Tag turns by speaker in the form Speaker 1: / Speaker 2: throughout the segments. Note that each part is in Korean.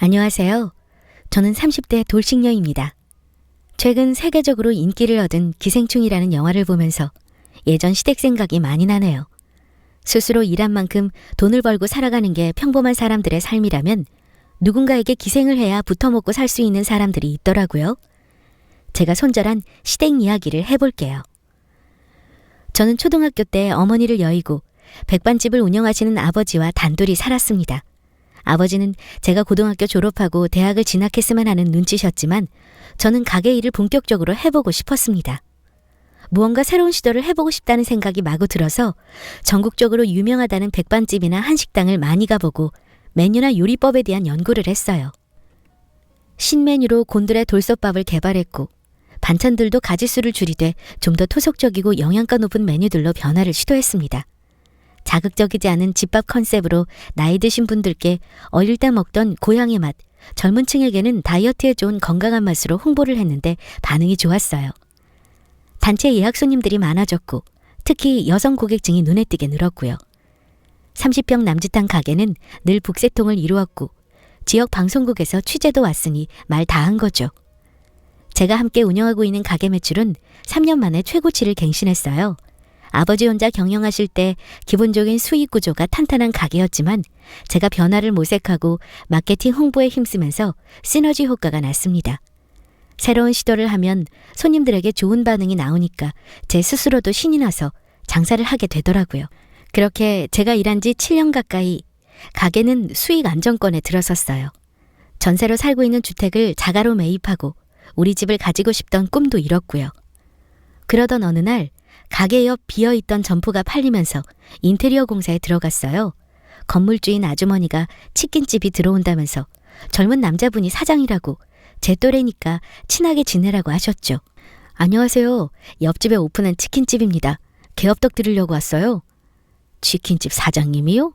Speaker 1: 안녕하세요. 저는 30대 돌싱녀입니다. 최근 세계적으로 인기를 얻은 기생충이라는 영화를 보면서 예전 시댁 생각이 많이 나네요. 스스로 일한 만큼 돈을 벌고 살아가는 게 평범한 사람들의 삶이라면 누군가에게 기생을 해야 붙어먹고 살 수 있는 사람들이 있더라고요. 제가 손절한 시댁 이야기를 해볼게요. 저는 초등학교 때 어머니를 여의고 백반집을 운영하시는 아버지와 단둘이 살았습니다. 아버지는 제가 고등학교 졸업하고 대학을 진학했으면 하는 눈치셨지만 저는 가게 일을 본격적으로 해보고 싶었습니다. 무언가 새로운 시도를 해보고 싶다는 생각이 마구 들어서 전국적으로 유명하다는 백반집이나 한식당을 많이 가보고 메뉴나 요리법에 대한 연구를 했어요. 신메뉴로 곤드레 돌솥밥을 개발했고 반찬들도 가짓수를 줄이되 좀 더 토속적이고 영양가 높은 메뉴들로 변화를 시도했습니다. 자극적이지 않은 집밥 컨셉으로 나이 드신 분들께 어릴 때 먹던 고향의 맛, 젊은 층에게는 다이어트에 좋은 건강한 맛으로 홍보를 했는데 반응이 좋았어요. 단체 예약 손님들이 많아졌고 특히 여성 고객층이 눈에 띄게 늘었고요. 30평 남짓한 가게는 늘 북새통을 이루었고 지역 방송국에서 취재도 왔으니 말 다 한 거죠. 제가 함께 운영하고 있는 가게 매출은 3년 만에 최고치를 갱신했어요. 아버지 혼자 경영하실 때 기본적인 수익 구조가 탄탄한 가게였지만 제가 변화를 모색하고 마케팅 홍보에 힘쓰면서 시너지 효과가 났습니다. 새로운 시도를 하면 손님들에게 좋은 반응이 나오니까 제 스스로도 신이 나서 장사를 하게 되더라고요. 그렇게 제가 일한 지 7년 가까이 가게는 수익 안정권에 들어섰어요. 전세로 살고 있는 주택을 자가로 매입하고 우리 집을 가지고 싶던 꿈도 이뤘고요. 그러던 어느 날 가게 옆 비어있던 점포가 팔리면서 인테리어 공사에 들어갔어요. 건물주인 아주머니가 치킨집이 들어온다면서 젊은 남자분이 사장이라고 제 또래니까 친하게 지내라고 하셨죠. 안녕하세요. 옆집에 오픈한 치킨집입니다. 개업덕 드리려고 왔어요. 치킨집 사장님이요?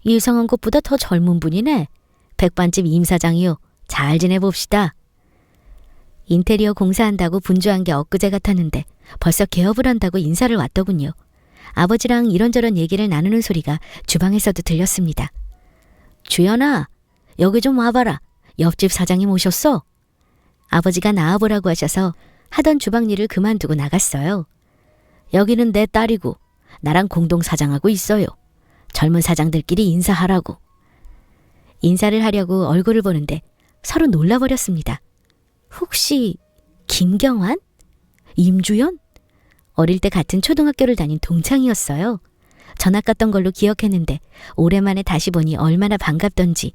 Speaker 1: 예상한 것보다 더 젊은 분이네. 백반집 임사장이요. 잘 지내봅시다. 인테리어 공사한다고 분주한 게 엊그제 같았는데 벌써 개업을 한다고 인사를 왔더군요. 아버지랑 이런저런 얘기를 나누는 소리가 주방에서도 들렸습니다. 주연아, 여기 좀 와봐라. 옆집 사장님 오셨어? 아버지가 나와보라고 하셔서 하던 주방 일을 그만두고 나갔어요. 여기는 내 딸이고 나랑 공동 사장하고 있어요. 젊은 사장들끼리 인사하라고. 인사를 하려고 얼굴을 보는데 서로 놀라버렸습니다. 혹시 김경환? 임주연? 어릴 때 같은 초등학교를 다닌 동창이었어요. 전학 갔던 걸로 기억했는데 오랜만에 다시 보니 얼마나 반갑던지.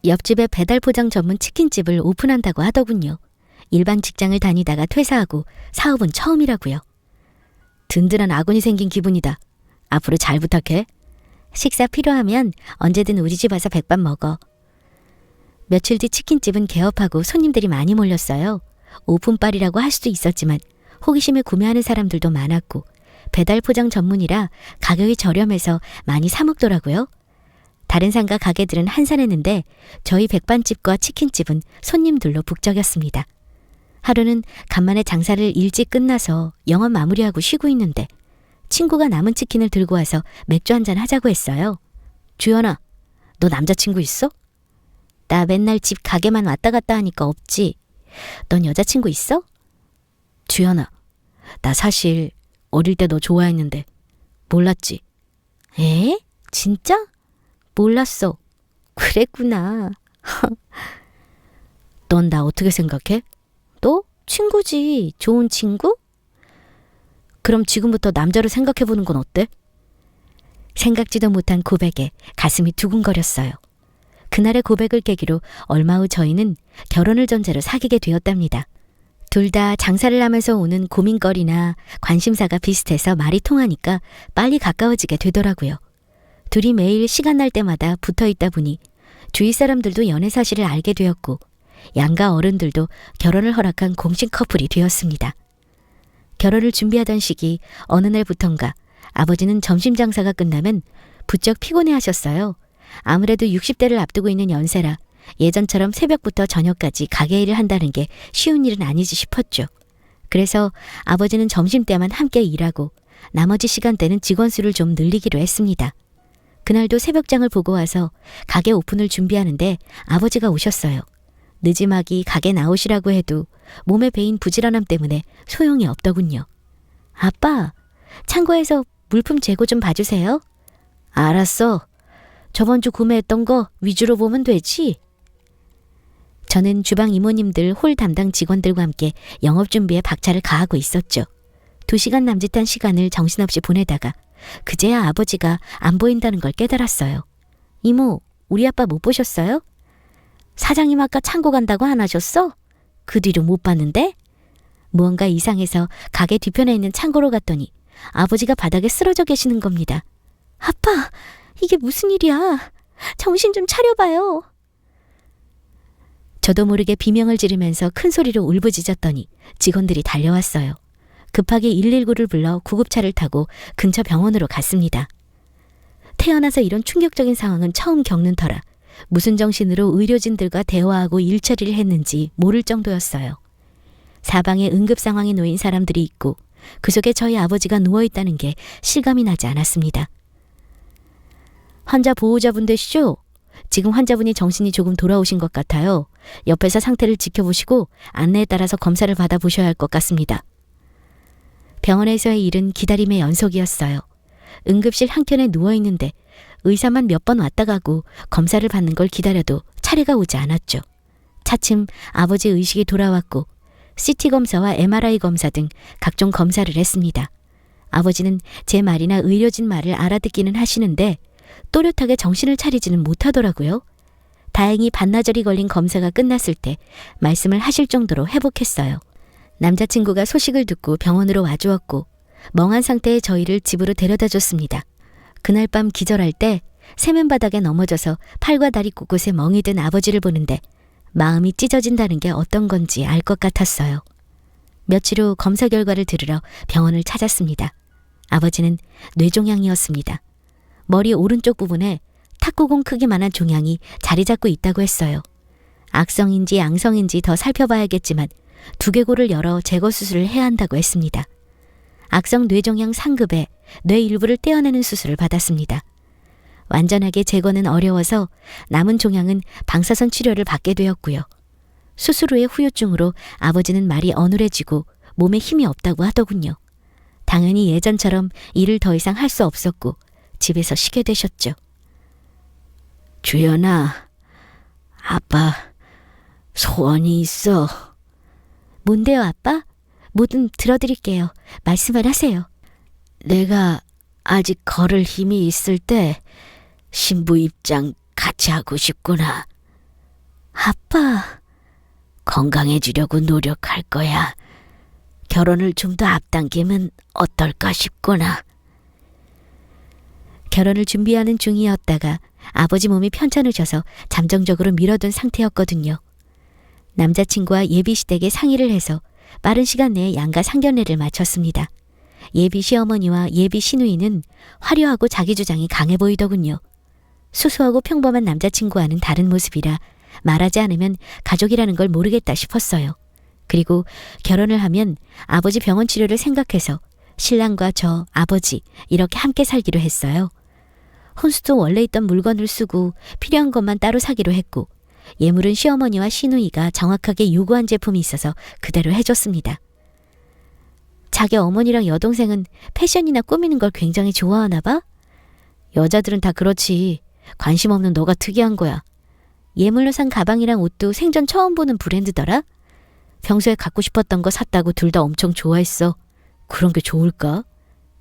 Speaker 1: 옆집에 배달 포장 전문 치킨집을 오픈한다고 하더군요. 일반 직장을 다니다가 퇴사하고 사업은 처음이라고요. 든든한 아군이 생긴 기분이다. 앞으로 잘 부탁해. 식사 필요하면 언제든 우리 집 와서 백반 먹어. 며칠 뒤 치킨집은 개업하고 손님들이 많이 몰렸어요. 오픈빨이라고 할 수도 있었지만 호기심에 구매하는 사람들도 많았고 배달 포장 전문이라 가격이 저렴해서 많이 사 먹더라고요. 다른 상가 가게들은 한산했는데 저희 백반집과 치킨집은 손님들로 북적였습니다. 하루는 간만에 장사를 일찍 끝나서 영업 마무리하고 쉬고 있는데 친구가 남은 치킨을 들고 와서 맥주 한잔 하자고 했어요. 주연아, 너 남자친구 있어? 나 맨날 집 가게만 왔다 갔다 하니까 없지. 넌 여자친구 있어? 주연아, 나 사실 어릴 때 너 좋아했는데 몰랐지? 에? 진짜? 몰랐어. 그랬구나. 넌 나 어떻게 생각해? 너? 친구지. 좋은 친구? 그럼 지금부터 남자로 생각해보는 건 어때? 생각지도 못한 고백에 가슴이 두근거렸어요. 그날의 고백을 계기로 얼마 후 저희는 결혼을 전제로 사귀게 되었답니다. 둘 다 장사를 하면서 오는 고민거리나 관심사가 비슷해서 말이 통하니까 빨리 가까워지게 되더라고요. 둘이 매일 시간 날 때마다 붙어있다 보니 주위 사람들도 연애 사실을 알게 되었고 양가 어른들도 결혼을 허락한 공식 커플이 되었습니다. 결혼을 준비하던 시기 어느 날부턴가 아버지는 점심 장사가 끝나면 부쩍 피곤해하셨어요. 아무래도 60대를 앞두고 있는 연세라 예전처럼 새벽부터 저녁까지 가게 일을 한다는 게 쉬운 일은 아니지 싶었죠. 그래서 아버지는 점심때만 함께 일하고 나머지 시간대는 직원 수를 좀 늘리기로 했습니다. 그날도 새벽장을 보고 와서 가게 오픈을 준비하는데 아버지가 오셨어요. 늦지막이 가게 나오시라고 해도 몸에 배인 부지런함 때문에 소용이 없더군요. 아빠, 창고에서 물품 재고 좀 봐주세요. 알았어. 저번 주 구매했던 거 위주로 보면 되지? 저는 주방 이모님들 홀 담당 직원들과 함께 영업 준비에 박차를 가하고 있었죠. 2시간 남짓한 시간을 정신없이 보내다가 그제야 아버지가 안 보인다는 걸 깨달았어요. 이모, 우리 아빠 못 보셨어요? 사장님 아까 창고 간다고 안 하셨어? 그 뒤로 못 봤는데? 무언가 이상해서 가게 뒤편에 있는 창고로 갔더니 아버지가 바닥에 쓰러져 계시는 겁니다. 아빠, 이게 무슨 일이야? 정신 좀 차려봐요. 저도 모르게 비명을 지르면서 큰 소리로 울부짖었더니 직원들이 달려왔어요. 급하게 119를 불러 구급차를 타고 근처 병원으로 갔습니다. 태어나서 이런 충격적인 상황은 처음 겪는 터라 무슨 정신으로 의료진들과 대화하고 일처리를 했는지 모를 정도였어요. 사방에 응급 상황에 놓인 사람들이 있고 그 속에 저희 아버지가 누워있다는 게 실감이 나지 않았습니다. 환자 보호자분 되시죠? 지금 환자분이 정신이 조금 돌아오신 것 같아요. 옆에서 상태를 지켜보시고 안내에 따라서 검사를 받아보셔야 할 것 같습니다. 병원에서의 일은 기다림의 연속이었어요. 응급실 한켠에 누워있는데 의사만 몇 번 왔다 가고 검사를 받는 걸 기다려도 차례가 오지 않았죠. 차츰 아버지 의식이 돌아왔고 CT 검사와 MRI 검사 등 각종 검사를 했습니다. 아버지는 제 말이나 의료진 말을 알아듣기는 하시는데 또렷하게 정신을 차리지는 못하더라고요. 다행히 반나절이 걸린 검사가 끝났을 때 말씀을 하실 정도로 회복했어요. 남자친구가 소식을 듣고 병원으로 와주었고 멍한 상태의 저희를 집으로 데려다 줬습니다. 그날 밤 기절할 때 세면바닥에 넘어져서 팔과 다리 곳곳에 멍이 든 아버지를 보는데 마음이 찢어진다는 게 어떤 건지 알 것 같았어요. 며칠 후 검사 결과를 들으러 병원을 찾았습니다. 아버지는 뇌종양이었습니다. 머리 오른쪽 부분에 탁구공 크기만한 종양이 자리 잡고 있다고 했어요. 악성인지 양성인지 더 살펴봐야겠지만 두개골을 열어 제거 수술을 해야 한다고 했습니다. 악성 뇌종양 상급에 뇌 일부를 떼어내는 수술을 받았습니다. 완전하게 제거는 어려워서 남은 종양은 방사선 치료를 받게 되었고요. 수술 후의 후유증으로 아버지는 말이 어눌해지고 몸에 힘이 없다고 하더군요. 당연히 예전처럼 일을 더 이상 할 수 없었고 집에서 쉬게 되셨죠. 주연아, 아빠 소원이 있어. 뭔데요, 아빠? 뭐든 들어드릴게요. 말씀을 하세요. 내가 아직 걸을 힘이 있을 때 신부 입장 같이 하고 싶구나. 아빠, 건강해지려고 노력할 거야. 결혼을 좀 더 앞당기면 어떨까 싶구나. 결혼을 준비하는 중이었다가 아버지 몸이 편찮으셔서 잠정적으로 미뤄둔 상태였거든요. 남자친구와 예비시댁에 상의를 해서 빠른 시간 내에 양가 상견례를 마쳤습니다. 예비 시어머니와 예비 시누이는 화려하고 자기 주장이 강해 보이더군요. 수수하고 평범한 남자친구와는 다른 모습이라 말하지 않으면 가족이라는 걸 모르겠다 싶었어요. 그리고 결혼을 하면 아버지 병원 치료를 생각해서 신랑과 저, 아버지 이렇게 함께 살기로 했어요. 혼수도 원래 있던 물건을 쓰고 필요한 것만 따로 사기로 했고 예물은 시어머니와 시누이가 정확하게 요구한 제품이 있어서 그대로 해줬습니다. 자기 어머니랑 여동생은 패션이나 꾸미는 걸 굉장히 좋아하나 봐? 여자들은 다 그렇지. 관심 없는 너가 특이한 거야. 예물로 산 가방이랑 옷도 생전 처음 보는 브랜드더라? 평소에 갖고 싶었던 거 샀다고 둘 다 엄청 좋아했어. 그런 게 좋을까?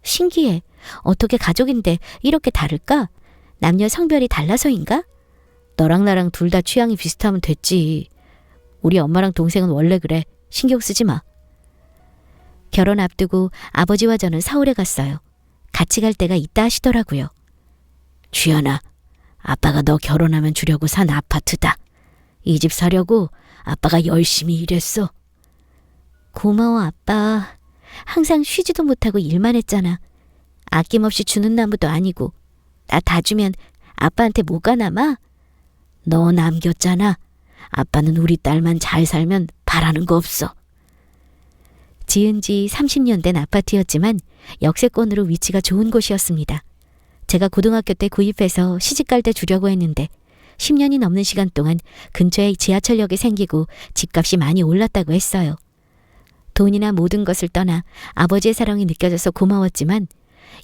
Speaker 1: 신기해. 어떻게 가족인데 이렇게 다를까? 남녀 성별이 달라서인가? 너랑 나랑 둘 다 취향이 비슷하면 됐지. 우리 엄마랑 동생은 원래 그래. 신경 쓰지 마. 결혼 앞두고 아버지와 저는 서울에 갔어요. 같이 갈 때가 있다 하시더라고요. 주연아, 아빠가 너 결혼하면 주려고 산 아파트다. 이 집 사려고 아빠가 열심히 일했어. 고마워, 아빠. 항상 쉬지도 못하고 일만 했잖아. 아낌없이 주는 나무도 아니고 나 다 주면 아빠한테 뭐가 남아? 너 남겼잖아. 아빠는 우리 딸만 잘 살면 바라는 거 없어. 지은 지 30년 된 아파트였지만 역세권으로 위치가 좋은 곳이었습니다. 제가 고등학교 때 구입해서 시집갈 때 주려고 했는데 10년이 넘는 시간 동안 근처에 지하철역이 생기고 집값이 많이 올랐다고 했어요. 돈이나 모든 것을 떠나 아버지의 사랑이 느껴져서 고마웠지만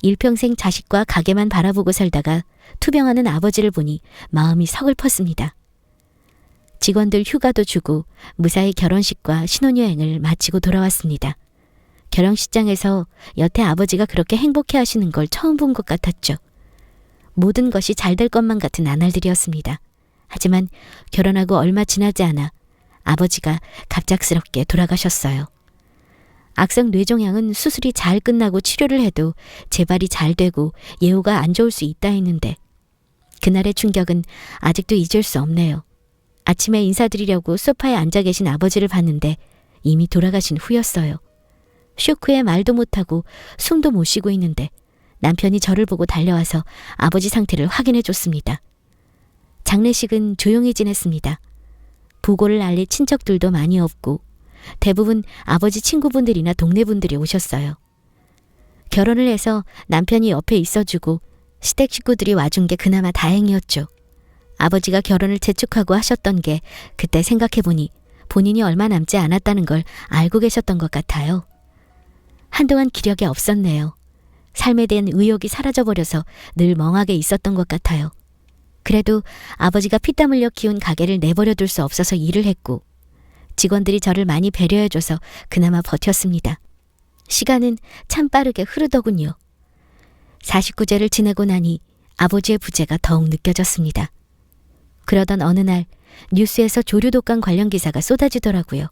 Speaker 1: 일평생 자식과 가게만 바라보고 살다가 투병하는 아버지를 보니 마음이 서글펐습니다. 직원들 휴가도 주고 무사히 결혼식과 신혼여행을 마치고 돌아왔습니다. 결혼식장에서 여태 아버지가 그렇게 행복해 하시는 걸 처음 본 것 같았죠. 모든 것이 잘 될 것만 같은 나날들이었습니다. 하지만 결혼하고 얼마 지나지 않아 아버지가 갑작스럽게 돌아가셨어요. 악성 뇌종양은 수술이 잘 끝나고 치료를 해도 재발이 잘 되고 예후가 안 좋을 수 있다 했는데 그날의 충격은 아직도 잊을 수 없네요. 아침에 인사드리려고 소파에 앉아 계신 아버지를 봤는데 이미 돌아가신 후였어요. 쇼크에 말도 못하고 숨도 못 쉬고 있는데 남편이 저를 보고 달려와서 아버지 상태를 확인해 줬습니다. 장례식은 조용히 지냈습니다. 부고를 알릴 친척들도 많이 없고 대부분 아버지 친구분들이나 동네분들이 오셨어요. 결혼을 해서 남편이 옆에 있어주고 시댁 식구들이 와준 게 그나마 다행이었죠. 아버지가 결혼을 재촉하고 하셨던 게 그때 생각해보니 본인이 얼마 남지 않았다는 걸 알고 계셨던 것 같아요. 한동안 기력이 없었네요. 삶에 대한 의욕이 사라져버려서 늘 멍하게 있었던 것 같아요. 그래도 아버지가 피땀 흘려 키운 가게를 내버려 둘 수 없어서 일을 했고 직원들이 저를 많이 배려해줘서 그나마 버텼습니다. 시간은 참 빠르게 흐르더군요. 49제를 지내고 나니 아버지의 부재가 더욱 느껴졌습니다. 그러던 어느 날 뉴스에서 조류 독감 관련 기사가 쏟아지더라고요.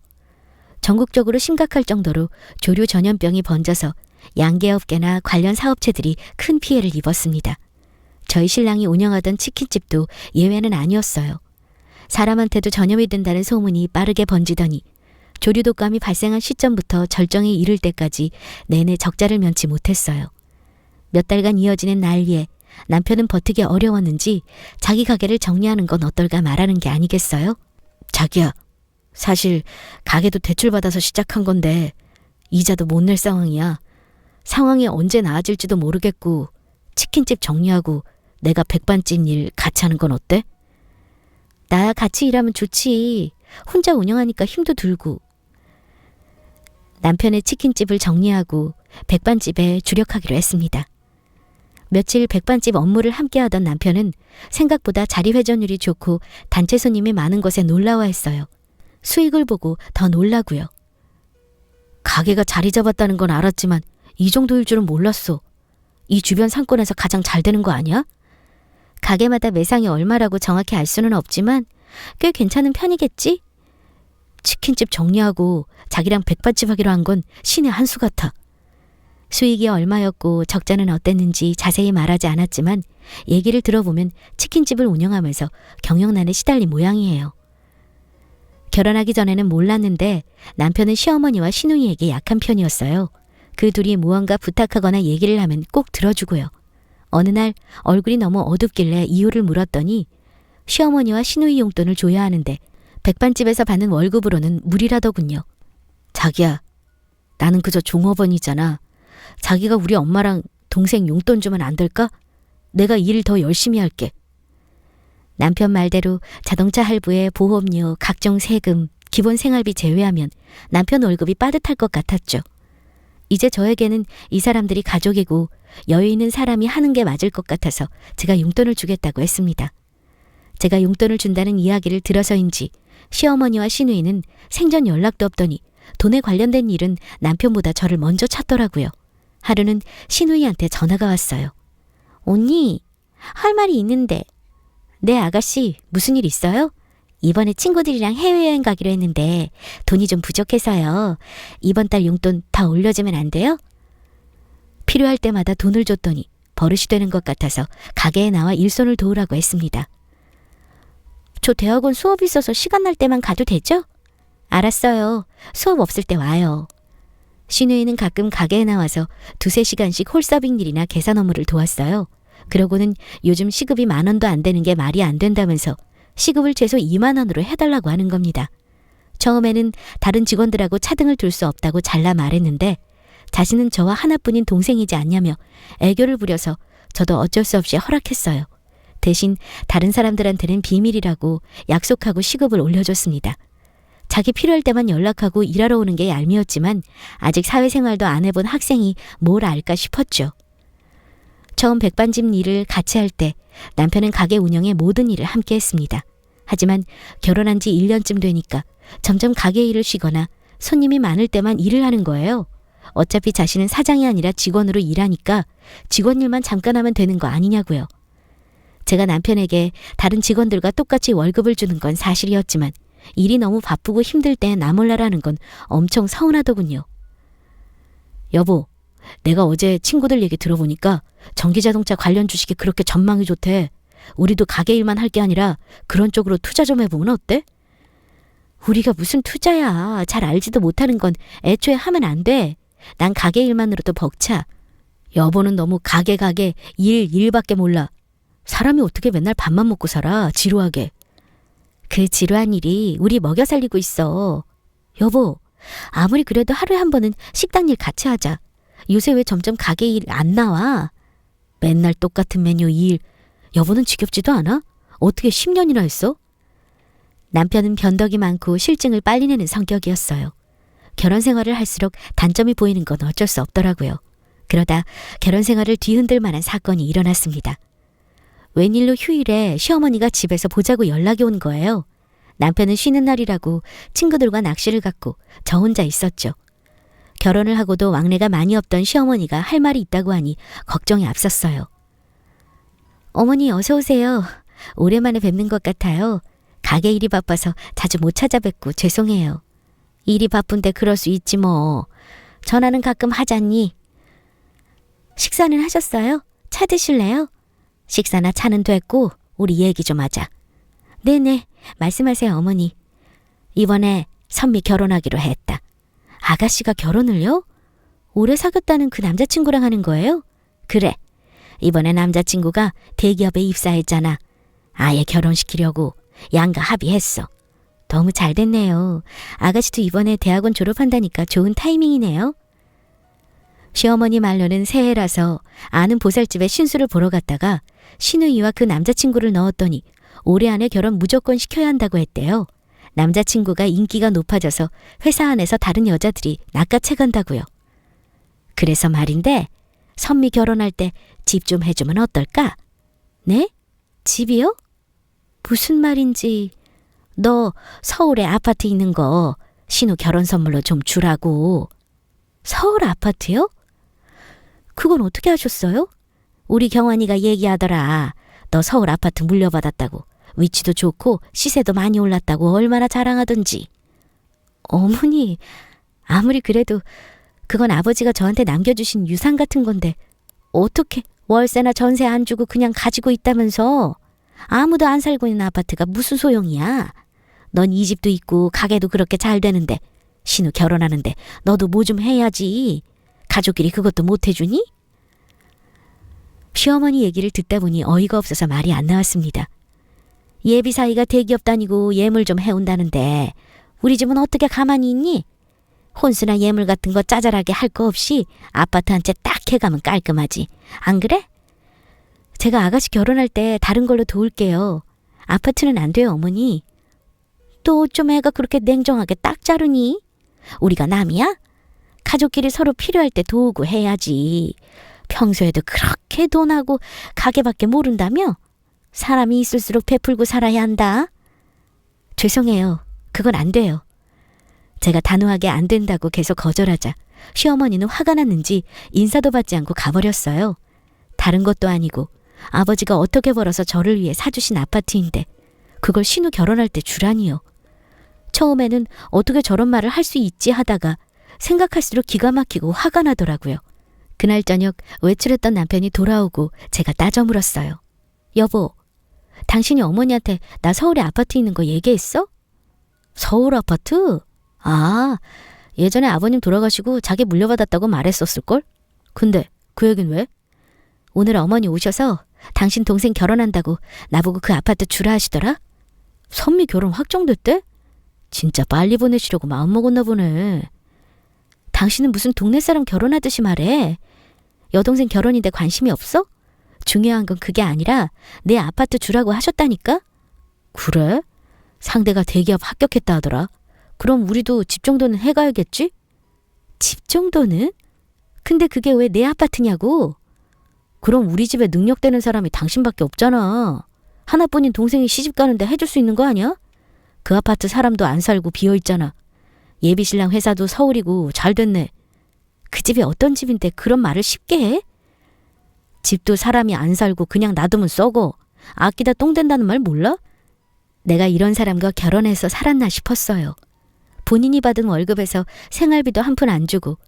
Speaker 1: 전국적으로 심각할 정도로 조류 전염병이 번져서 양계업계나 관련 사업체들이 큰 피해를 입었습니다. 저희 신랑이 운영하던 치킨집도 예외는 아니었어요. 사람한테도 전염이 된다는 소문이 빠르게 번지더니 조류 독감이 발생한 시점부터 절정에 이를 때까지 내내 적자를 면치 못했어요. 몇 달간 이어지는 난리에 남편은 버티기 어려웠는지 자기 가게를 정리하는 건 어떨까 말하는 게 아니겠어요? 자기야, 사실 가게도 대출받아서 시작한 건데 이자도 못 낼 상황이야. 상황이 언제 나아질지도 모르겠고 치킨집 정리하고 내가 백반집 일 같이 하는 건 어때? 나야 같이 일하면 좋지. 혼자 운영하니까 힘도 들고. 남편의 치킨집을 정리하고 백반집에 주력하기로 했습니다. 며칠 백반집 업무를 함께하던 남편은 생각보다 자리 회전율이 좋고 단체 손님이 많은 것에 놀라워했어요. 수익을 보고 더 놀라고요. 가게가 자리 잡았다는 건 알았지만 이 정도일 줄은 몰랐어. 이 주변 상권에서 가장 잘 되는 거 아니야? 가게마다 매상이 얼마라고 정확히 알 수는 없지만 꽤 괜찮은 편이겠지? 치킨집 정리하고 자기랑 백반집 하기로 한 건 신의 한 수 같아. 수익이 얼마였고 적자는 어땠는지 자세히 말하지 않았지만 얘기를 들어보면 치킨집을 운영하면서 경영난에 시달린 모양이에요. 결혼하기 전에는 몰랐는데 남편은 시어머니와 시누이에게 약한 편이었어요. 그 둘이 무언가 부탁하거나 얘기를 하면 꼭 들어주고요. 어느 날 얼굴이 너무 어둡길래 이유를 물었더니 시어머니와 시누이 용돈을 줘야 하는데 백반집에서 받는 월급으로는 무리라더군요. 자기야, 나는 그저 종업원이잖아. 자기가 우리 엄마랑 동생 용돈 주면 안 될까? 내가 일 더 열심히 할게. 남편 말대로 자동차 할부에 보험료, 각종 세금, 기본 생활비 제외하면 남편 월급이 빠듯할 것 같았죠. 이제 저에게는 이 사람들이 가족이고 여유 있는 사람이 하는 게 맞을 것 같아서 제가 용돈을 주겠다고 했습니다. 제가 용돈을 준다는 이야기를 들어서인지 시어머니와 시누이는 생전 연락도 없더니 돈에 관련된 일은 남편보다 저를 먼저 찾더라고요. 하루는 시누이한테 전화가 왔어요. 언니, 할 말이 있는데. 네, 아가씨, 무슨 일 있어요? 이번에 친구들이랑 해외여행 가기로 했는데 돈이 좀 부족해서요. 이번 달 용돈 다 올려주면 안 돼요? 필요할 때마다 돈을 줬더니 버릇이 되는 것 같아서 가게에 나와 일손을 도우라고 했습니다. 저 대학원 수업 있어서 시간 날 때만 가도 되죠? 알았어요. 수업 없을 때 와요. 시누이는 가끔 가게에 나와서 2-3시간씩 홀서빙 일이나 계산 업무를 도왔어요. 그러고는 요즘 시급이 10,000원도 안 되는 게 말이 안 된다면서 시급을 최소 20,000원으로 해달라고 하는 겁니다. 처음에는 다른 직원들하고 차등을 둘 수 없다고 잘라 말했는데 자신은 저와 하나뿐인 동생이지 않냐며 애교를 부려서 저도 어쩔 수 없이 허락했어요. 대신 다른 사람들한테는 비밀이라고 약속하고 시급을 올려줬습니다. 자기 필요할 때만 연락하고 일하러 오는 게 얄미웠지만 아직 사회생활도 안 해본 학생이 뭘 알까 싶었죠. 처음 백반집 일을 같이 할 때 남편은 가게 운영의 모든 일을 함께 했습니다. 하지만 결혼한 지 1년쯤 되니까 점점 가게 일을 쉬거나 손님이 많을 때만 일을 하는 거예요. 어차피 자신은 사장이 아니라 직원으로 일하니까 직원 일만 잠깐 하면 되는 거 아니냐고요. 제가 남편에게 다른 직원들과 똑같이 월급을 주는 건 사실이었지만 일이 너무 바쁘고 힘들 때 나 몰라라는 건 엄청 서운하더군요. 여보, 내가 어제 친구들 얘기 들어보니까 전기자동차 관련 주식이 그렇게 전망이 좋대. 우리도 가게 일만 할 게 아니라 그런 쪽으로 투자 좀 해보면 어때? 우리가 무슨 투자야. 잘 알지도 못하는 건 애초에 하면 안 돼. 난 가게 일만으로도 벅차. 여보는 너무 가게 일밖에 몰라. 사람이 어떻게 맨날 밥만 먹고 살아, 지루하게. 그 지루한 일이 우리 먹여 살리고 있어. 여보, 아무리 그래도 하루에 한 번은 식당 일 같이 하자. 요새 왜 점점 가게 일 안 나와? 맨날 똑같은 메뉴 일. 여보는 지겹지도 않아? 어떻게 10년이나 했어? 남편은 변덕이 많고 실증을 빨리 내는 성격이었어요. 결혼 생활을 할수록 단점이 보이는 건 어쩔 수 없더라고요. 그러다 결혼 생활을 뒤흔들 만한 사건이 일어났습니다. 웬일로 휴일에 시어머니가 집에서 보자고 연락이 온 거예요. 남편은 쉬는 날이라고 친구들과 낚시를 갔고 저 혼자 있었죠. 결혼을 하고도 왕래가 많이 없던 시어머니가 할 말이 있다고 하니 걱정이 앞섰어요. 어머니 어서 오세요. 오랜만에 뵙는 것 같아요. 가게 일이 바빠서 자주 못 찾아뵙고 죄송해요. 일이 바쁜데 그럴 수 있지 뭐. 전화는 가끔 하잖니. 식사는 하셨어요? 차 드실래요? 식사나 차는 됐고 우리 얘기 좀 하자. 네네, 말씀하세요 어머니. 이번에 선미 결혼하기로 했다. 아가씨가 결혼을요? 오래 사귀었다는 그 남자친구랑 하는 거예요? 그래. 이번에 남자친구가 대기업에 입사했잖아. 아예 결혼시키려고 양가 합의했어. 너무 잘 됐네요. 아가씨도 이번에 대학원 졸업한다니까 좋은 타이밍이네요. 시어머니 말로는 새해라서 아는 보살집에 신수를 보러 갔다가 시누이와 그 남자친구를 넣었더니 올해 안에 결혼 무조건 시켜야 한다고 했대요. 남자친구가 인기가 높아져서 회사 안에서 다른 여자들이 낚아채간다고요. 그래서 말인데 선미 결혼할 때 집 좀 해주면 어떨까? 네? 집이요? 무슨 말인지. 너 서울에 아파트 있는 거 신우 결혼 선물로 좀 주라고. 서울 아파트요? 그건 어떻게 하셨어요? 우리 경환이가 얘기하더라. 너 서울 아파트 물려받았다고. 위치도 좋고 시세도 많이 올랐다고 얼마나 자랑하던지. 어머니, 아무리 그래도 그건 아버지가 저한테 남겨주신 유산 같은 건데 어떻게 월세나 전세 안 주고 그냥 가지고 있다면서. 아무도 안 살고 있는 아파트가 무슨 소용이야. 넌 이 집도 있고 가게도 그렇게 잘 되는데 신우 결혼하는데 너도 뭐 좀 해야지. 가족끼리 그것도 못 해주니? 시어머니 얘기를 듣다 보니 어이가 없어서 말이 안 나왔습니다. 예비 사이가 대기업 다니고 예물 좀 해온다는데 우리 집은 어떻게 가만히 있니? 혼수나 예물 같은 거 짜잘하게 할 거 없이 아파트 한 채 딱 해가면 깔끔하지. 안 그래? 제가 아가씨 결혼할 때 다른 걸로 도울게요. 아파트는 안 돼요, 어머니. 또 어쩜 애가 그렇게 냉정하게 딱 자르니? 우리가 남이야? 가족끼리 서로 필요할 때 도우고 해야지. 평소에도 그렇게 돈하고 가게밖에 모른다며? 사람이 있을수록 베풀고 살아야 한다. 죄송해요. 그건 안 돼요. 제가 단호하게 안 된다고 계속 거절하자 시어머니는 화가 났는지 인사도 받지 않고 가버렸어요. 다른 것도 아니고 아버지가 어떻게 벌어서 저를 위해 사주신 아파트인데 그걸 신우 결혼할 때 주라니요. 처음에는 어떻게 저런 말을 할 수 있지 하다가 생각할수록 기가 막히고 화가 나더라고요. 그날 저녁 외출했던 남편이 돌아오고 제가 따져 물었어요. 여보, 당신이 어머니한테 나 서울에 아파트 있는 거 얘기했어? 서울 아파트? 아, 예전에 아버님 돌아가시고 자기 물려받았다고 말했었을걸? 근데 그 얘긴 왜? 오늘 어머니 오셔서 당신 동생 결혼한다고 나보고 그 아파트 주라 하시더라? 선미 결혼 확정됐대? 진짜 빨리 보내시려고 마음먹었나 보네. 당신은 무슨 동네 사람 결혼하듯이 말해. 여동생 결혼인데 관심이 없어? 중요한 건 그게 아니라 내 아파트 주라고 하셨다니까? 그래? 상대가 대기업 합격했다 하더라. 그럼 우리도 집 정도는 해가야겠지? 집 정도는? 근데 그게 왜 내 아파트냐고? 그럼 우리 집에 능력되는 사람이 당신밖에 없잖아. 하나뿐인 동생이 시집 가는데 해줄 수 있는 거 아니야? 그 아파트 사람도 안 살고 비어있잖아. 예비신랑 회사도 서울이고 잘 됐네. 그 집이 어떤 집인데 그런 말을 쉽게 해? 집도 사람이 안 살고 그냥 놔두면 썩어. 아끼다 똥 된다는 말 몰라? 내가 이런 사람과 결혼해서 살았나 싶었어요. 본인이 받은 월급에서 생활비도 한 푼 안 주고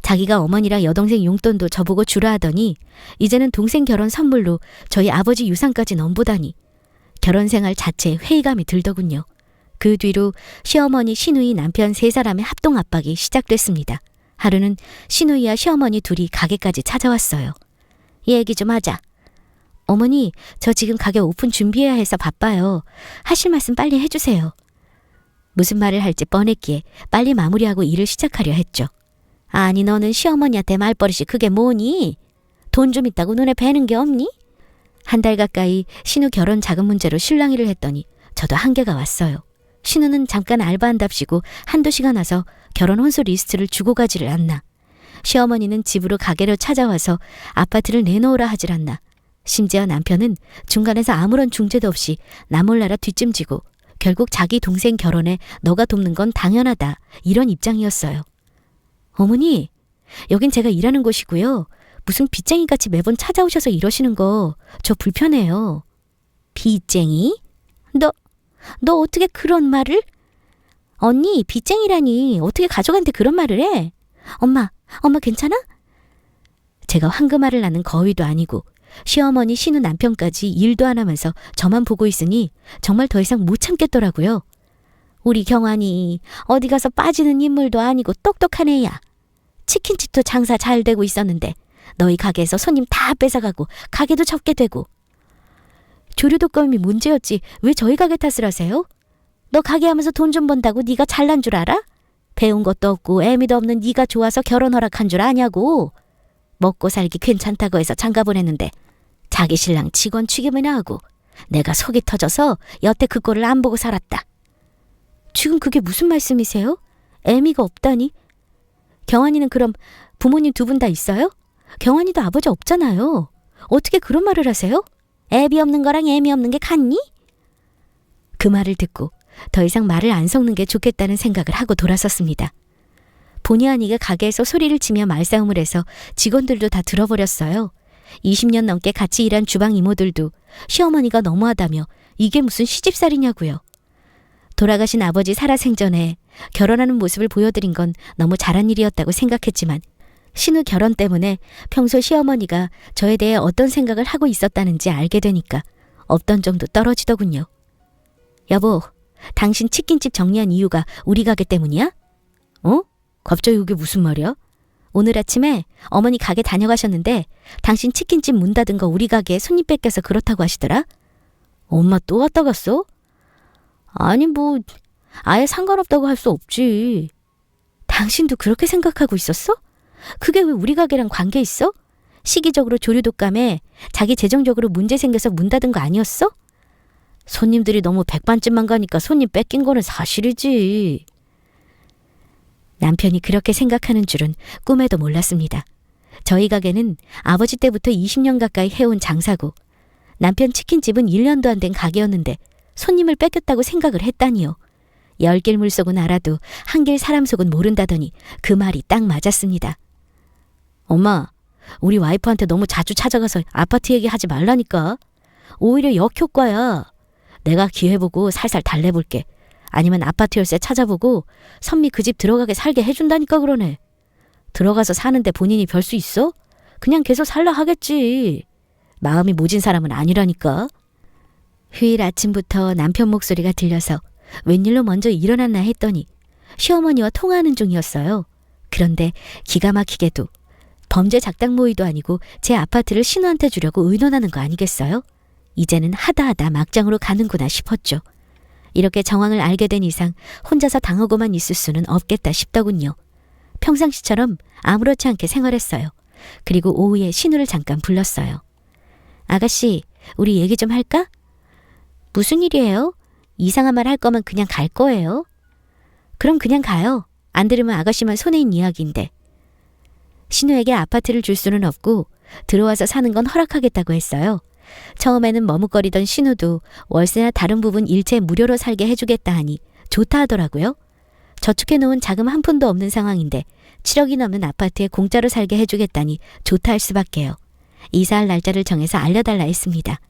Speaker 1: 자기가 어머니랑 여동생 용돈도 저보고 주라 하더니 이제는 동생 결혼 선물로 저희 아버지 유산까지 넘보다니 결혼 생활 자체에 회의감이 들더군요. 그 뒤로 시어머니, 시누이, 남편 세 사람의 합동 압박이 시작됐습니다. 하루는 시누이와 시어머니 둘이 가게까지 찾아왔어요. 얘기 좀 하자. 어머니, 저 지금 가게 오픈 준비해야 해서 바빠요. 하실 말씀 빨리 해주세요. 무슨 말을 할지 뻔했기에 빨리 마무리하고 일을 시작하려 했죠. 아니, 너는 시어머니한테 말버릇이 그게 뭐니? 돈 좀 있다고 눈에 뵈는 게 없니? 한 달 가까이 신우 결혼 자금 문제로 실랑이를 했더니 저도 한계가 왔어요. 신우는 잠깐 알바한답시고 한두 시간 와서 결혼 혼수 리스트를 주고 가지를 않나. 시어머니는 집으로 가게로 찾아와서 아파트를 내놓으라 하질 않나. 심지어 남편은 중간에서 아무런 중재도 없이 나 몰라라 뒷짐지고 결국 자기 동생 결혼에 너가 돕는 건 당연하다, 이런 입장이었어요. 어머니, 여긴 제가 일하는 곳이고요. 무슨 빚쟁이같이 매번 찾아오셔서 이러시는 거 저 불편해요. 빚쟁이? 너 어떻게 그런 말을? 언니, 빚쟁이라니 어떻게 가족한테 그런 말을 해? 엄마 괜찮아? 제가 황금알을 낳는 거위도 아니고 시어머니, 신우 남편까지 일도 안 하면서 저만 보고 있으니 정말 더 이상 못 참겠더라고요. 우리 경환이 어디 가서 빠지는 인물도 아니고 똑똑한 애야. 치킨집도 장사 잘 되고 있었는데 너희 가게에서 손님 다 뺏어가고 가게도 접게 되고. 조류독감이 문제였지 왜 저희 가게 탓을 하세요? 너 가게 하면서 돈 좀 번다고 네가 잘난 줄 알아? 배운 것도 없고 애미도 없는 네가 좋아서 결혼 허락한 줄 아냐고. 먹고 살기 괜찮다고 해서 장가 보냈는데 자기 신랑 직원 취급이나 하고 내가 속이 터져서 여태 그 꼴을 안 보고 살았다. 지금 그게 무슨 말씀이세요? 애미가 없다니? 경환이는 그럼 부모님 두 분 다 있어요? 경환이도 아버지 없잖아요. 어떻게 그런 말을 하세요? 애비 없는 거랑 애미 없는 게 같니? 그 말을 듣고 더 이상 말을 안 섞는 게 좋겠다는 생각을 하고 돌아섰습니다. 본의 아니게 가게에서 소리를 치며 말싸움을 해서 직원들도 다 들어버렸어요. 20년 넘게 같이 일한 주방 이모들도 시어머니가 너무하다며 이게 무슨 시집살이냐고요. 돌아가신 아버지 살아생전에 결혼하는 모습을 보여드린 건 너무 잘한 일이었다고 생각했지만 신우 결혼 때문에 평소 시어머니가 저에 대해 어떤 생각을 하고 있었다는지 알게 되니까 없던 정도 떨어지더군요. 여보, 당신 치킨집 정리한 이유가 우리 가게 때문이야? 어? 갑자기 그게 무슨 말이야? 오늘 아침에 어머니 가게 다녀가셨는데 당신 치킨집 문 닫은 거 우리 가게에 손님 뺏겨서 그렇다고 하시더라? 엄마 또 왔다 갔어? 아니 아예 상관없다고 할 수 없지. 당신도 그렇게 생각하고 있었어? 그게 왜 우리 가게랑 관계 있어? 시기적으로 조류독감에 자기 재정적으로 문제 생겨서 문 닫은 거 아니었어? 손님들이 너무 백반집만 가니까 손님 뺏긴 거는 사실이지. 남편이 그렇게 생각하는 줄은 꿈에도 몰랐습니다. 저희 가게는 아버지 때부터 20년 가까이 해온 장사고 남편 치킨집은 1년도 안 된 가게였는데 손님을 뺏겼다고 생각을 했다니요. 10길 물속은 알아도 한길 사람 속은 모른다더니 그 말이 딱 맞았습니다. 엄마, 우리 와이프한테 너무 자주 찾아가서 아파트 얘기하지 말라니까. 오히려 역효과야. 내가 기회 보고 살살 달래볼게. 아니면 아파트 열쇠 찾아보고 선미 그 집 들어가게 살게 해준다니까 그러네. 들어가서 사는데 본인이 별 수 있어? 그냥 계속 살라 하겠지. 마음이 모진 사람은 아니라니까. 휴일 아침부터 남편 목소리가 들려서 웬일로 먼저 일어났나 했더니 시어머니와 통화하는 중이었어요. 그런데 기가 막히게도 범죄 작당 모의도 아니고 제 아파트를 신우한테 주려고 의논하는 거 아니겠어요? 이제는 하다 막장으로 가는구나 싶었죠. 이렇게 정황을 알게 된 이상 혼자서 당하고만 있을 수는 없겠다 싶더군요. 평상시처럼 아무렇지 않게 생활했어요. 그리고 오후에 신우를 잠깐 불렀어요. 아가씨, 우리 얘기 좀 할까? 무슨 일이에요? 이상한 말 할 거면 그냥 갈 거예요. 그럼 그냥 가요. 안 들으면 아가씨만 손해인 이야기인데. 신우에게 아파트를 줄 수는 없고 들어와서 사는 건 허락하겠다고 했어요. 처음에는 머뭇거리던 신우도 월세나 다른 부분 일체 무료로 살게 해주겠다 하니 좋다 하더라고요. 저축해놓은 자금 한 푼도 없는 상황인데 7억이 넘는 아파트에 공짜로 살게 해주겠다니 좋다 할 수밖에요. 이사할 날짜를 정해서 알려달라 했습니다.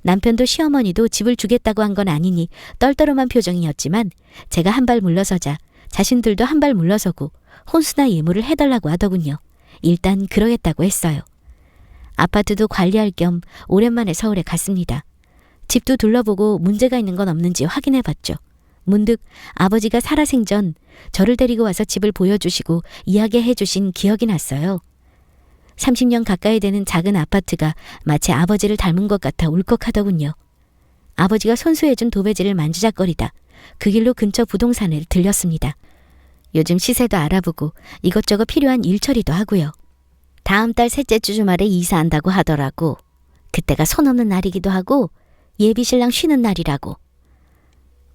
Speaker 1: 남편도 시어머니도 집을 주겠다고 한 건 아니니 떨떠름한 표정이었지만 제가 한 발 물러서자 자신들도 한 발 물러서고 혼수나 예물을 해달라고 하더군요. 일단 그러겠다고 했어요. 아파트도 관리할 겸 오랜만에 서울에 갔습니다. 집도 둘러보고 문제가 있는 건 없는지 확인해봤죠. 문득 아버지가 살아생전 저를 데리고 와서 집을 보여주시고 이야기해주신 기억이 났어요. 30년 가까이 되는 작은 아파트가 마치 아버지를 닮은 것 같아 울컥하더군요. 아버지가 손수해준 도배지를 만지작거리다 그 길로 근처 부동산에 들렸습니다. 요즘 시세도 알아보고 이것저것 필요한 일처리도 하고요. 다음 달 셋째 주 주말에 이사한다고 하더라고. 그때가 손 없는 날이기도 하고 예비신랑 쉬는 날이라고.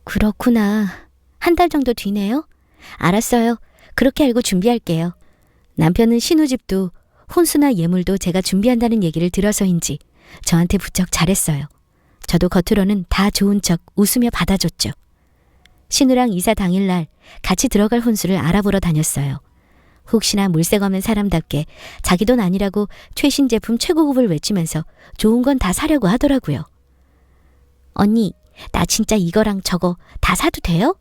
Speaker 1: 그렇구나. 한 달 정도 뒤네요. 알았어요. 그렇게 알고 준비할게요. 남편은 신우집도 혼수나 예물도 제가 준비한다는 얘기를 들어서인지 저한테 부쩍 잘했어요. 저도 겉으로는 다 좋은 척 웃으며 받아줬죠. 신우랑 이사 당일날 같이 들어갈 혼수를 알아보러 다녔어요. 혹시나 물색 없는 사람답게 자기 돈 아니라고 최신 제품 최고급을 외치면서 좋은 건 다 사려고 하더라고요. 언니, 나 진짜 이거랑 저거 다 사도 돼요?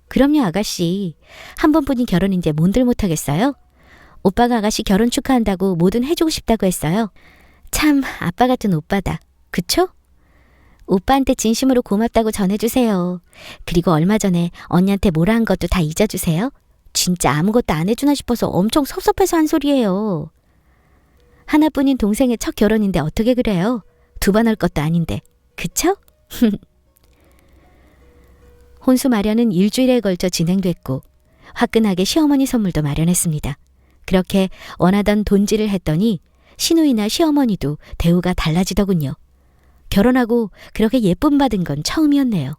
Speaker 1: 그럼요, 아가씨. 한 번뿐인 결혼인데 뭔들 못하겠어요? 오빠가 아가씨 결혼 축하한다고 뭐든 해주고 싶다고 했어요. 참 아빠 같은 오빠다. 그쵸? 오빠한테 진심으로 고맙다고 전해주세요. 그리고 얼마 전에 언니한테 뭐라 한 것도 다 잊어주세요. 진짜 아무것도 안 해주나 싶어서 엄청 섭섭해서 한 소리예요. 하나뿐인 동생의 첫 결혼인데 어떻게 그래요? 두 번 할 것도 아닌데. 그쵸? 혼수 마련은 일주일에 걸쳐 진행됐고 화끈하게 시어머니 선물도 마련했습니다. 그렇게 원하던 돈질을 했더니 시누이나 시어머니도 대우가 달라지더군요. 결혼하고 그렇게 예쁨 받은 건 처음이었네요.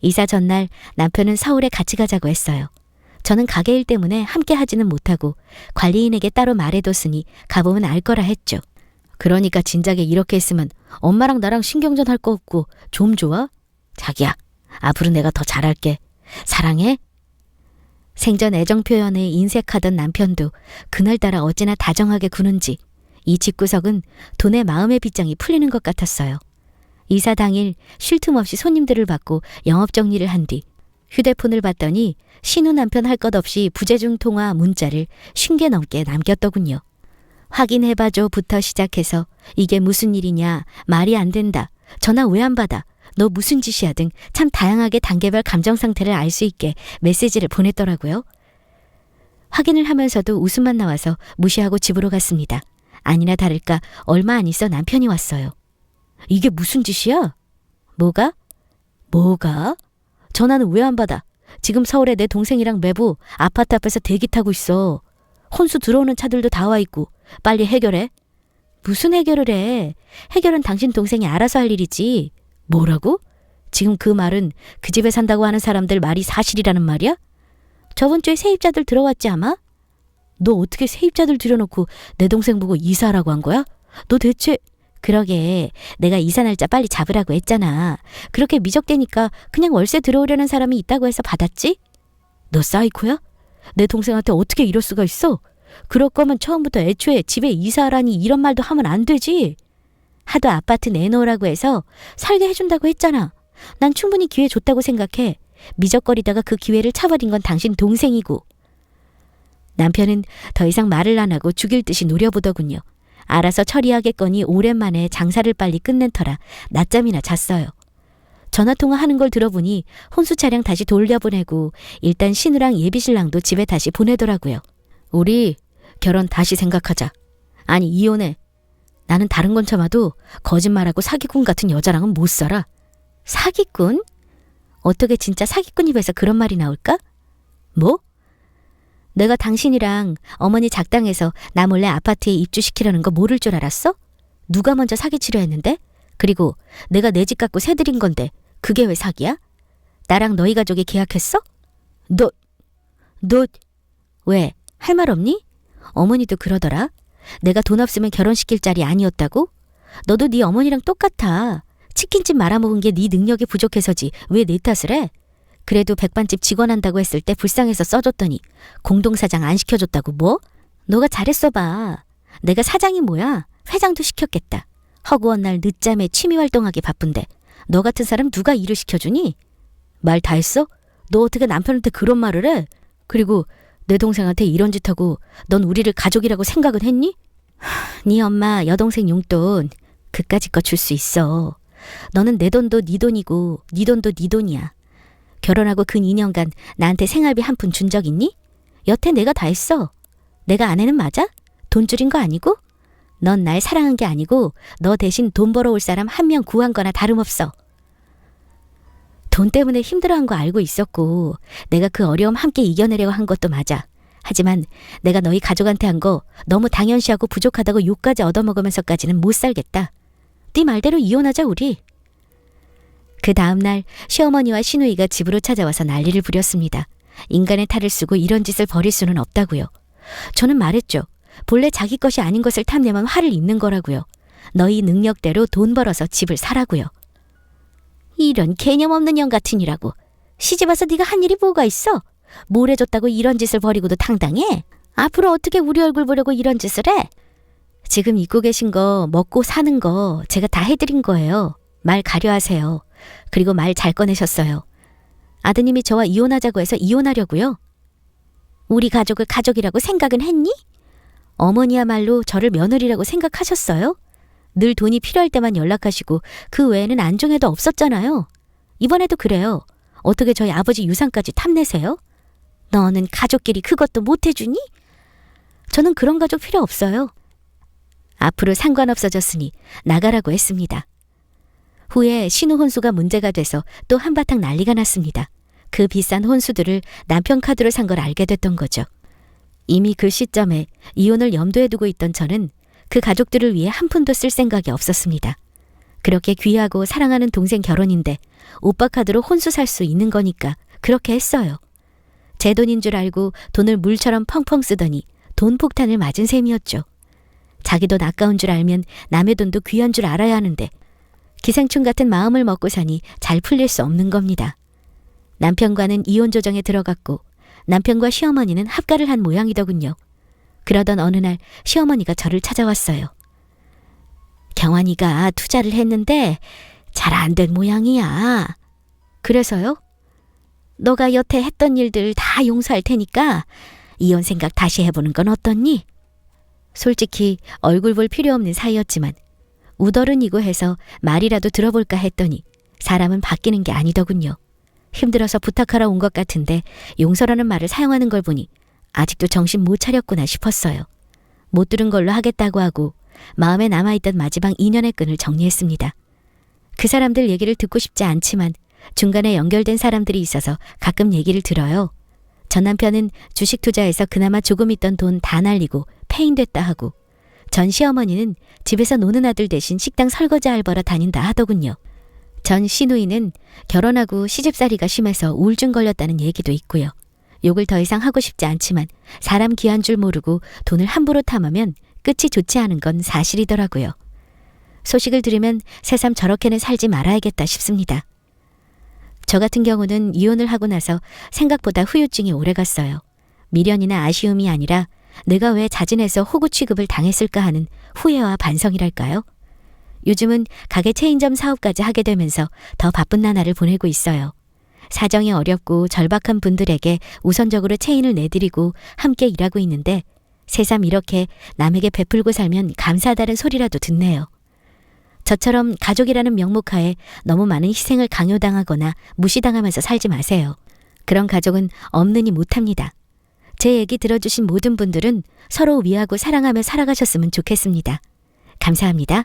Speaker 1: 이사 전날 남편은 서울에 같이 가자고 했어요. 저는 가게 일 때문에 함께 하지는 못하고 관리인에게 따로 말해뒀으니 가보면 알 거라 했죠. 그러니까 진작에 이렇게 했으면 엄마랑 나랑 신경전 할 거 없고 좀 좋아? 자기야, 앞으로 내가 더 잘할게. 사랑해? 생전 애정 표현에 인색하던 남편도 그날따라 어찌나 다정하게 구는지 이 집구석은 돈에 마음의 빗장이 풀리는 것 같았어요. 이사 당일 쉴 틈 없이 손님들을 받고 영업 정리를 한 뒤 휴대폰을 봤더니 신우 남편 할 것 없이 부재중 통화 문자를 50개 넘게 남겼더군요. 확인해봐줘부터 시작해서 이게 무슨 일이냐, 말이 안 된다, 전화 왜 안 받아, 너 무슨 짓이야 등 참 다양하게 단계별 감정 상태를 알 수 있게 메시지를 보냈더라고요. 확인을 하면서도 웃음만 나와서 무시하고 집으로 갔습니다. 아니나 다를까 얼마 안 있어 남편이 왔어요. 이게 무슨 짓이야? 뭐가? 전화는 왜 안 받아? 지금 서울에 내 동생이랑 매부 아파트 앞에서 대기 타고 있어. 혼수 들어오는 차들도 다 와 있고 빨리 해결해. 무슨 해결을 해? 해결은 당신 동생이 알아서 할 일이지. 뭐라고? 지금 그 말은 그 집에 산다고 하는 사람들 말이 사실이라는 말이야? 저번 주에 세입자들 들어왔지 아마? 너 어떻게 세입자들 들여놓고 내 동생 보고 이사하라고 한 거야? 너 대체... 그러게 내가 이사 날짜 빨리 잡으라고 했잖아. 그렇게 미적대니까 그냥 월세 들어오려는 사람이 있다고 해서 받았지? 너 사이코야? 내 동생한테 어떻게 이럴 수가 있어? 그럴 거면 처음부터 애초에 집에 이사하라니 이런 말도 하면 안 되지. 하도 아파트 내놓으라고 해서 살게 해준다고 했잖아. 난 충분히 기회 줬다고 생각해. 미적거리다가 그 기회를 차버린 건 당신 동생이고. 남편은 더 이상 말을 안 하고 죽일 듯이 노려보더군요. 알아서 처리하겠거니 오랜만에 장사를 빨리 끝낸 터라 낮잠이나 잤어요. 전화통화하는 걸 들어보니 혼수 차량 다시 돌려보내고 일단 신우랑 예비신랑도 집에 다시 보내더라고요. 우리 결혼 다시 생각하자. 아니 이혼해. 나는 다른 건 참아도 거짓말하고 사기꾼 같은 여자랑은 못 살아. 사기꾼? 어떻게 진짜 사기꾼 입에서 그런 말이 나올까? 뭐? 내가 당신이랑 어머니 작당해서 나 몰래 아파트에 입주시키려는 거 모를 줄 알았어? 누가 먼저 사기치려 했는데? 그리고 내가 내 집 갖고 새 들인 건데 그게 왜 사기야? 나랑 너희 가족이 계약했어? 너 왜? 할 말 없니? 어머니도 그러더라. 내가 돈 없으면 결혼시킬 자리 아니었다고? 너도 네 어머니랑 똑같아. 치킨집 말아먹은 게 네 능력이 부족해서지 왜 내 탓을 해? 그래도 백반집 직원 한다고 했을 때 불쌍해서 써줬더니 공동사장 안 시켜줬다고 뭐? 너가 잘했어 봐. 내가 사장이 뭐야? 회장도 시켰겠다. 허구한 날 늦잠에 취미활동하기 바쁜데 너 같은 사람 누가 일을 시켜주니? 말 다 했어? 너 어떻게 남편한테 그런 말을 해? 그리고 내 동생한테 이런 짓 하고 넌 우리를 가족이라고 생각은 했니? 네 엄마 여동생 용돈 그까짓 거 줄 수 있어. 너는 내 돈도 네 돈이고 네 돈도 네 돈이야. 결혼하고 근 2년간 나한테 생활비 한 푼 준 적 있니? 여태 내가 다 했어. 내가 아내는 맞아? 돈 줄인 거 아니고? 넌 날 사랑한 게 아니고 너 대신 돈 벌어올 사람 한 명 구한 거나 다름없어. 돈 때문에 힘들어한 거 알고 있었고 내가 그 어려움 함께 이겨내려고 한 것도 맞아. 하지만 내가 너희 가족한테 한 거 너무 당연시하고 부족하다고 욕까지 얻어먹으면서까지는 못 살겠다. 네 말대로 이혼하자 우리. 그 다음날 시어머니와 시누이가 집으로 찾아와서 난리를 부렸습니다. 인간의 탈을 쓰고 이런 짓을 벌일 수는 없다고요. 저는 말했죠. 본래 자기 것이 아닌 것을 탐내면 화를 입는 거라고요. 너희 능력대로 돈 벌어서 집을 사라고요. 이런 개념 없는 년 같으니라고. 시집와서 네가 한 일이 뭐가 있어? 뭘 해줬다고 이런 짓을 벌이고도 당당해? 앞으로 어떻게 우리 얼굴 보려고 이런 짓을 해? 지금 입고 계신 거 먹고 사는 거 제가 다 해드린 거예요. 말 가려하세요. 그리고 말 잘 꺼내셨어요. 아드님이 저와 이혼하자고 해서 이혼하려고요. 우리 가족을 가족이라고 생각은 했니? 어머니야말로 저를 며느리라고 생각하셨어요? 늘 돈이 필요할 때만 연락하시고 그 외에는 안중에도 없었잖아요. 이번에도 그래요. 어떻게 저희 아버지 유산까지 탐내세요? 너는 가족끼리 그것도 못 해주니? 저는 그런 가족 필요 없어요. 앞으로 상관없어졌으니 나가라고 했습니다. 후에 신우 혼수가 문제가 돼서 또 한바탕 난리가 났습니다. 그 비싼 혼수들을 남편 카드로 산 걸 알게 됐던 거죠. 이미 그 시점에 이혼을 염두에 두고 있던 저는 그 가족들을 위해 한 푼도 쓸 생각이 없었습니다. 그렇게 귀하고 사랑하는 동생 결혼인데 오빠 카드로 혼수 살 수 있는 거니까 그렇게 했어요. 제 돈인 줄 알고 돈을 물처럼 펑펑 쓰더니 돈 폭탄을 맞은 셈이었죠. 자기 돈 아까운 줄 알면 남의 돈도 귀한 줄 알아야 하는데 기생충 같은 마음을 먹고 사니 잘 풀릴 수 없는 겁니다. 남편과는 이혼 조정에 들어갔고 남편과 시어머니는 합가를 한 모양이더군요. 그러던 어느 날 시어머니가 저를 찾아왔어요. 경환이가 투자를 했는데 잘 안 된 모양이야. 그래서요? 너가 여태 했던 일들 다 용서할 테니까 이혼 생각 다시 해보는 건 어떻니? 솔직히 얼굴 볼 필요 없는 사이였지만 우덜은이고 해서 말이라도 들어볼까 했더니 사람은 바뀌는 게 아니더군요. 힘들어서 부탁하러 온 것 같은데 용서라는 말을 사용하는 걸 보니 아직도 정신 못 차렸구나 싶었어요. 못 들은 걸로 하겠다고 하고 마음에 남아있던 마지막 인연의 끈을 정리했습니다. 그 사람들 얘기를 듣고 싶지 않지만 중간에 연결된 사람들이 있어서 가끔 얘기를 들어요. 전 남편은 주식 투자에서 그나마 조금 있던 돈 다 날리고 폐인됐다 하고 전 시어머니는 집에서 노는 아들 대신 식당 설거지 알바로 다닌다 하더군요. 전 시누이는 결혼하고 시집살이가 심해서 우울증 걸렸다는 얘기도 있고요. 욕을 더 이상 하고 싶지 않지만 사람 귀한 줄 모르고 돈을 함부로 탐하면 끝이 좋지 않은 건 사실이더라고요. 소식을 들으면 새삼 저렇게는 살지 말아야겠다 싶습니다. 저 같은 경우는 이혼을 하고 나서 생각보다 후유증이 오래갔어요. 미련이나 아쉬움이 아니라 내가 왜 자진해서 호구 취급을 당했을까 하는 후회와 반성이랄까요? 요즘은 가게 체인점 사업까지 하게 되면서 더 바쁜 나날을 보내고 있어요. 사정이 어렵고 절박한 분들에게 우선적으로 체인을 내드리고 함께 일하고 있는데 새삼 이렇게 남에게 베풀고 살면 감사하다는 소리라도 듣네요. 저처럼 가족이라는 명목하에 너무 많은 희생을 강요당하거나 무시당하면서 살지 마세요. 그런 가족은 없느니 못합니다. 제 얘기 들어주신 모든 분들은 서로 위하고 사랑하며 살아가셨으면 좋겠습니다. 감사합니다.